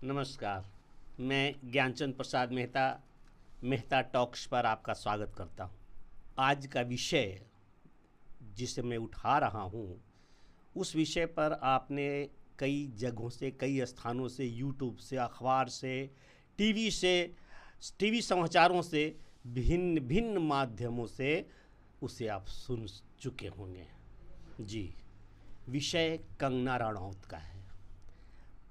नमस्कार। मैं ज्ञानचंद प्रसाद मेहता मेहता टॉक्स पर आपका स्वागत करता हूँ। आज का विषय जिसे मैं उठा रहा हूँ, उस विषय पर आपने कई जगहों से, कई स्थानों से, यूट्यूब से, अखबार से, टीवी समाचारों से, भिन्न भिन्न माध्यमों से उसे आप सुन चुके होंगे। जी, विषय कंगना रनौत का है।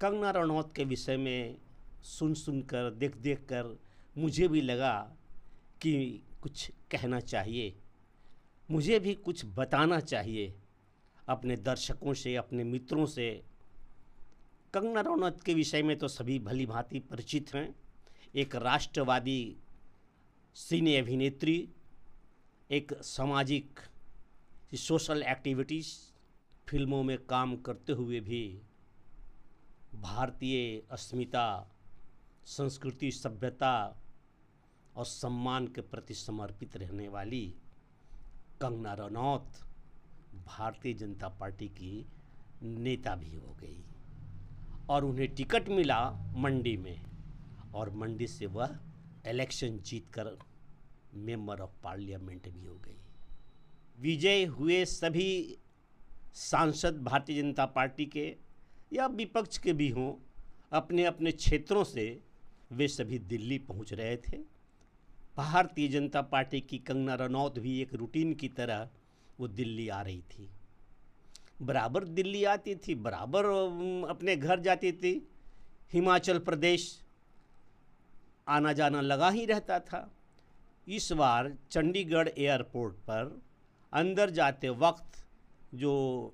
कंगना रनौत के विषय में सुन कर, देख कर मुझे भी लगा कि कुछ कहना चाहिए, मुझे भी कुछ बताना चाहिए अपने दर्शकों से, अपने मित्रों से। कंगना रनौत के विषय में तो सभी भली भांति परिचित हैं। एक राष्ट्रवादी सिने अभिनेत्री, एक सामाजिक सोशल एक्टिविटीज़ फिल्मों में काम करते हुए भी भारतीय अस्मिता, संस्कृति, सभ्यता और सम्मान के प्रति समर्पित रहने वाली कंगना रनौत भारतीय जनता पार्टी की नेता भी हो गई और उन्हें टिकट मिला मंडी में, और मंडी से वह इलेक्शन जीतकर मेंबर ऑफ पार्लियामेंट भी हो गई। विजय हुए सभी सांसद भारतीय जनता पार्टी के या विपक्ष के भी हों, अपने अपने क्षेत्रों से वे सभी दिल्ली पहुंच रहे थे। भारतीय जनता पार्टी की कंगना रनौत भी एक रूटीन की तरह वो दिल्ली आ रही थी। बराबर दिल्ली आती थी, बराबर अपने घर जाती थी। हिमाचल प्रदेश आना जाना लगा ही रहता था। इस बार चंडीगढ़ एयरपोर्ट पर अंदर जाते वक्त जो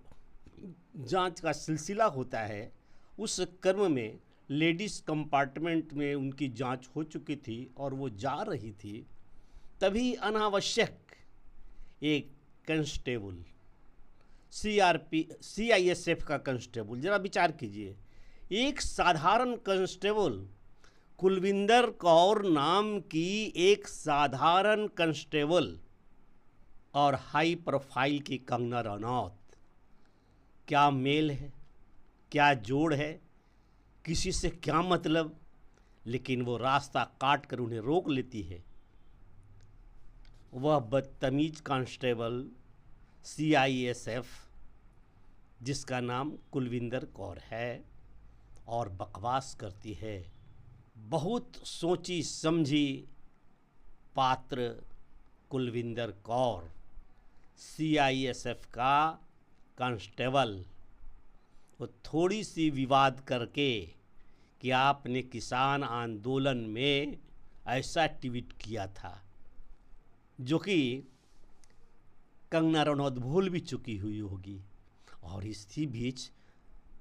जांच का सिलसिला होता है, उस क्रम में लेडीज़ कंपार्टमेंट में उनकी जांच हो चुकी थी और वो जा रही थी। तभी अनावश्यक एक कांस्टेबल, CISF का कांस्टेबल, ज़रा विचार कीजिए, एक साधारण कांस्टेबल, कुलविंदर कौर नाम की एक साधारण कांस्टेबल और हाई प्रोफाइल की कंगना रनौत, क्या मेल है, क्या जोड़ है, किसी से क्या मतलब। लेकिन वो रास्ता काट कर उन्हें रोक लेती है। वह बदतमीज कांस्टेबल CISF, जिसका नाम कुलविंदर कौर है, और बकवास करती है। बहुत सोची समझी पात्र कुलविंदर कौर, CISF का कांस्टेबल, वो थोड़ी सी विवाद करके कि आपने किसान आंदोलन में ऐसा ट्वीट किया था, जो कि कंगना रनौत भूल भी चुकी हुई होगी, और इसी बीच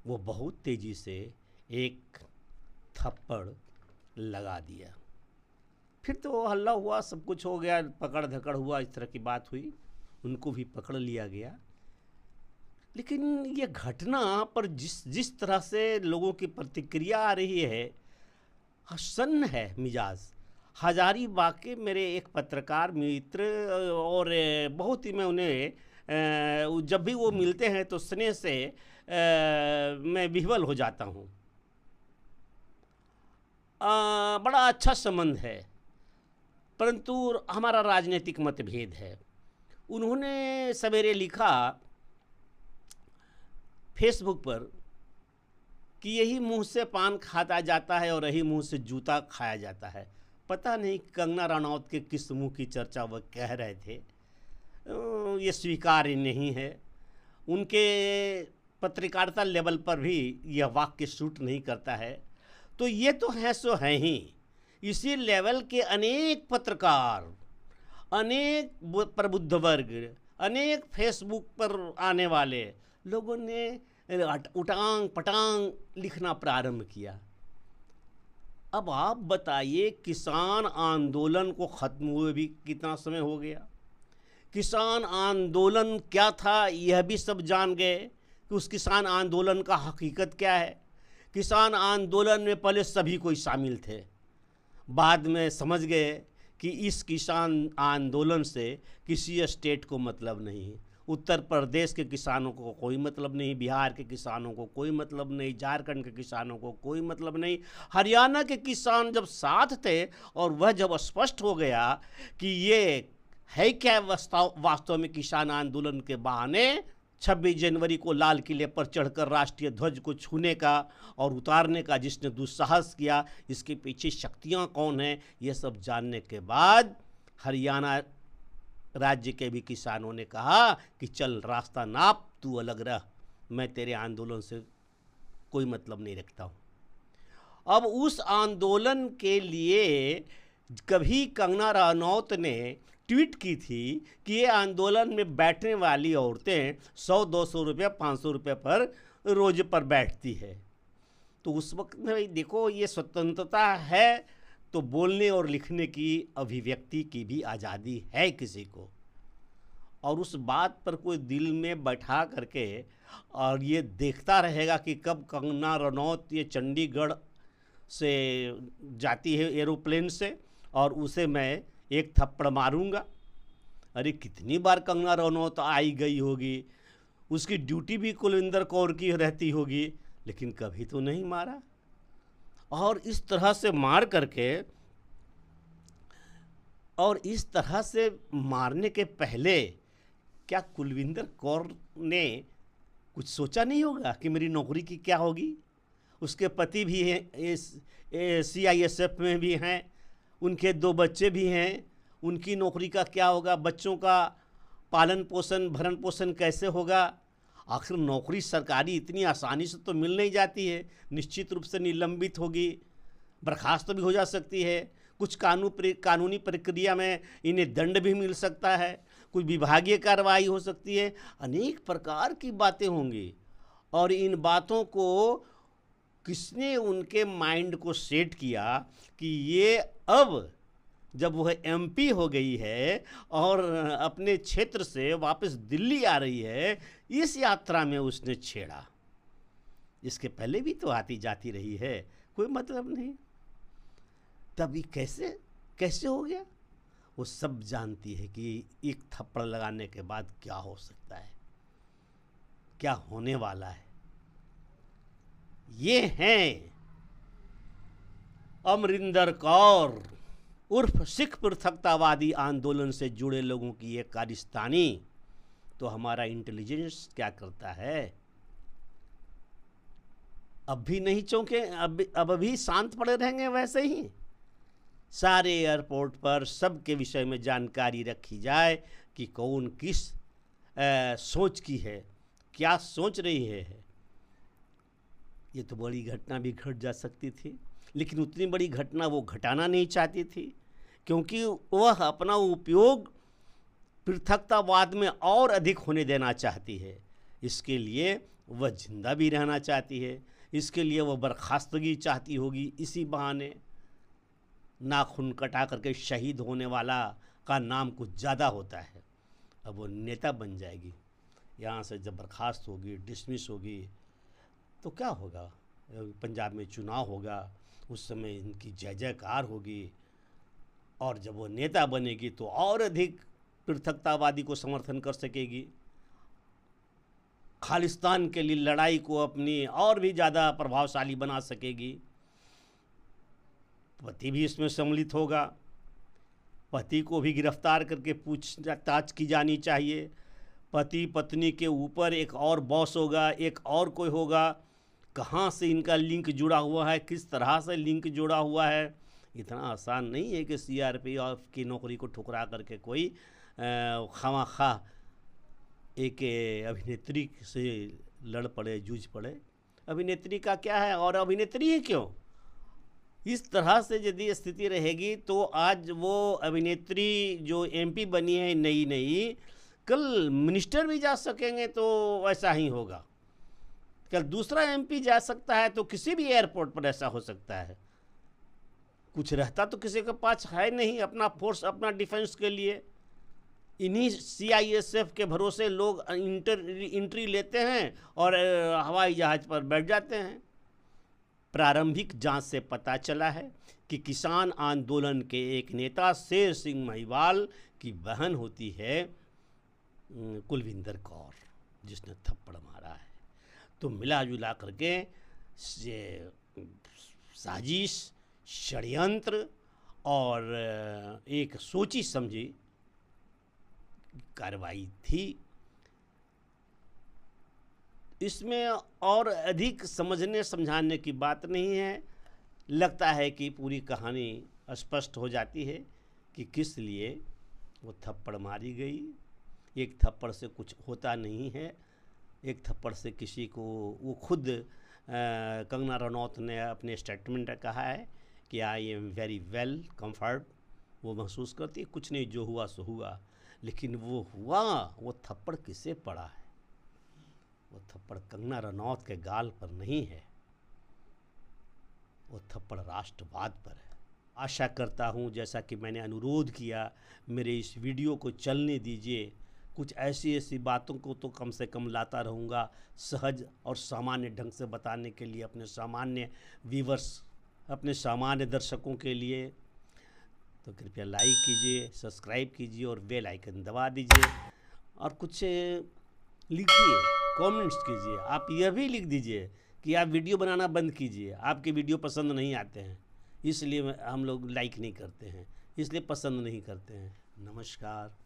वो बहुत तेज़ी से एक थप्पड़ लगा दिया। फिर तो हल्ला हुआ, सब कुछ हो गया, पकड़ धकड़ हुआ, इस तरह की बात हुई, उनको भी पकड़ लिया गया। लेकिन ये घटना पर जिस तरह से लोगों की प्रतिक्रिया आ रही है, हसन है मिजाज। हजारीबाग के मेरे एक पत्रकार मित्र, और बहुत ही मैं उन्हें जब भी वो मिलते हैं तो स्नेह से मैं विह्वल हो जाता हूँ। बड़ा अच्छा संबंध है, परंतु हमारा राजनीतिक मतभेद है। उन्होंने सवेरे लिखा फेसबुक पर कि यही मुंह से पान खाता जाता है और यही मुंह से जूता खाया जाता है। पता नहीं कंगना रनौत के किस मुंह की चर्चा वह कह रहे थे, ये स्वीकार्य नहीं है। उनके पत्रकारिता लेवल पर भी यह वाक्य सूट नहीं करता है। तो ये तो है सो है ही। इसी लेवल के अनेक पत्रकार, अनेक प्रबुद्ध वर्ग, अनेक फेसबुक पर आने वाले लोगों ने उटांग पटांग लिखना प्रारंभ किया। अब आप बताइए, किसान आंदोलन को ख़त्म हुए भी कितना समय हो गया। किसान आंदोलन क्या था यह भी सब जान गए कि उस किसान आंदोलन का हकीकत क्या है। किसान आंदोलन में पहले सभी कोई शामिल थे, बाद में समझ गए कि इस किसान आंदोलन से किसी स्टेट को मतलब नहीं है, उत्तर प्रदेश के किसानों को कोई मतलब नहीं, बिहार के किसानों को कोई मतलब नहीं, झारखंड के किसानों को कोई मतलब नहीं। हरियाणा के किसान जब साथ थे और वह जब स्पष्ट हो गया कि ये है क्या वास्तव में किसान आंदोलन के बहाने 26 जनवरी को लाल किले पर चढ़कर राष्ट्रीय ध्वज को छूने का और उतारने का जिसने दुस्साहस किया, इसके पीछे शक्तियां कौन हैं, ये सब जानने के बाद हरियाणा राज्य के भी किसानों ने कहा कि चल रास्ता नाप, तू अलग रह, मैं तेरे आंदोलन से कोई मतलब नहीं रखता हूँ। अब उस आंदोलन के लिए कभी कंगना रनौत ने ट्वीट की थी कि ये आंदोलन में बैठने वाली औरतें 100-200 रुपये 500 रुपये पर रोज पर बैठती है। तो उस वक्त में भाई देखो, ये स्वतंत्रता है तो बोलने और लिखने की, अभिव्यक्ति की भी आज़ादी है किसी को, और उस बात पर कोई दिल में बैठा करके और ये देखता रहेगा कि कब कंगना रनौत ये चंडीगढ़ से जाती है एरोप्लेन से और उसे मैं एक थप्पड़ मारूंगा। अरे कितनी बार कंगना रनौत आई गई होगी, उसकी ड्यूटी भी कुलविंदर कौर की रहती होगी, लेकिन कभी तो नहीं मारा। और इस तरह से मार करके, और इस तरह से मारने के पहले क्या कुलविंदर कौर ने कुछ सोचा नहीं होगा कि मेरी नौकरी की क्या होगी? उसके पति भी हैं, CISF में भी हैं, उनके 2 बच्चे भी हैं, उनकी नौकरी का क्या होगा, बच्चों का पालन पोषण भरण पोषण कैसे होगा? आखिर नौकरी सरकारी इतनी आसानी से तो मिल नहीं जाती है, निश्चित रूप से निलंबित होगी, बर्खास्त भी हो जा सकती है, कुछ कानूनी प्रक्रिया में इन्हें दंड भी मिल सकता है, कुछ विभागीय कार्रवाई हो सकती है, अनेक प्रकार की बातें होंगी। और इन बातों को किसने उनके माइंड को सेट किया कि ये अब जब वह MP हो गई है और अपने क्षेत्र से वापस दिल्ली आ रही है, इस यात्रा में उसने छेड़ा। इसके पहले भी तो आती जाती रही है, कोई मतलब नहीं। तभी कैसे हो गया? वो सब जानती है कि एक थप्पड़ लगाने के बाद क्या हो सकता है, क्या होने वाला है। ये हैं अमरिंदर कौर उर्फ सिख पृथकतावादी आंदोलन से जुड़े लोगों की ये कारस्तानी। तो हमारा इंटेलिजेंस क्या करता है? अब भी नहीं चौंके, अब भी शांत पड़े रहेंगे वैसे ही। सारे एयरपोर्ट पर सबके विषय में जानकारी रखी जाए कि कौन किस सोच की है, क्या सोच रही है। ये तो बड़ी घटना भी घट जा सकती थी, लेकिन उतनी बड़ी घटना वो घटाना नहीं चाहती थी, क्योंकि वह अपना उपयोग पृथकतावाद में और अधिक होने देना चाहती है। इसके लिए वह जिंदा भी रहना चाहती है, इसके लिए वह बर्खास्तगी चाहती होगी। इसी बहाने नाखून कटा करके शहीद होने वाला का नाम कुछ ज़्यादा होता है। अब वो नेता बन जाएगी, यहाँ से जब बर्खास्त होगी, डिसमिस होगी, तो क्या होगा? पंजाब में चुनाव होगा, उस समय इनकी जय जयकार होगी, और जब वो नेता बनेगी तो और अधिक पृथकतावादी को समर्थन कर सकेगी, खालिस्तान के लिए लड़ाई को अपनी और भी ज़्यादा प्रभावशाली बना सकेगी। पति भी इसमें सम्मिलित होगा, पति को भी गिरफ्तार करके पूछताछ की जानी चाहिए। पति पत्नी के ऊपर एक और बॉस होगा, एक और कोई होगा, कहाँ से इनका लिंक जुड़ा हुआ है, किस तरह से लिंक जुड़ा हुआ है। इतना आसान नहीं है कि CRPF की नौकरी को ठुकरा करके कोई खामखा एक अभिनेत्री से लड़ पड़े, जूझ पड़े। अभिनेत्री का क्या है, और अभिनेत्री ही क्यों? इस तरह से यदि स्थिति रहेगी तो आज वो अभिनेत्री जो MP बनी है नई, कल मिनिस्टर भी जा सकेंगे, तो ऐसा ही होगा। कल दूसरा MP जा सकता है, तो किसी भी एयरपोर्ट पर ऐसा हो सकता है। कुछ रहता तो किसी के पास है नहीं अपना फोर्स, अपना डिफेंस के लिए। इन्हीं CISF के भरोसे लोग एंट्री लेते हैं और हवाई जहाज पर बैठ जाते हैं। प्रारंभिक जांच से पता चला है कि किसान आंदोलन के एक नेता शेर सिंह महिवाल की बहन होती है कुलविंदर कौर जिसने थप्पड़ मारा है। तो मिला जुला करके ये साजिश, षड्यंत्र और एक सोची समझी कार्रवाई थी। इसमें और अधिक समझने समझाने की बात नहीं है। लगता है कि पूरी कहानी स्पष्ट हो जाती है कि किस लिए वो थप्पड़ मारी गई। एक थप्पड़ से कुछ होता नहीं है। एक थप्पड़ से किसी को, वो खुद कंगना रनौत ने अपने स्टेटमेंट में कहा है कि I am very well comfort, वो महसूस करती है कुछ नहीं, जो हुआ सो हुआ। लेकिन वो हुआ, वो थप्पड़ किसे पड़ा है? वो थप्पड़ कंगना रनौत के गाल पर नहीं है, वो थप्पड़ राष्ट्रवाद पर है। आशा करता हूँ, जैसा कि मैंने अनुरोध किया, मेरे इस वीडियो को चलने दीजिए। कुछ ऐसी ऐसी बातों को तो कम से कम लाता रहूँगा, सहज और सामान्य ढंग से बताने के लिए अपने सामान्य व्यूवर्स, अपने सामान्य दर्शकों के लिए। तो कृपया लाइक कीजिए, सब्सक्राइब कीजिए और बेल आइकन दबा दीजिए। और कुछ लिखिए, कमेंट्स कीजिए। आप यह भी लिख दीजिए कि आप वीडियो बनाना बंद कीजिए, आपके वीडियो पसंद नहीं आते हैं, इसलिए हम लोग लाइक नहीं करते हैं, इसलिए पसंद नहीं करते हैं। नमस्कार।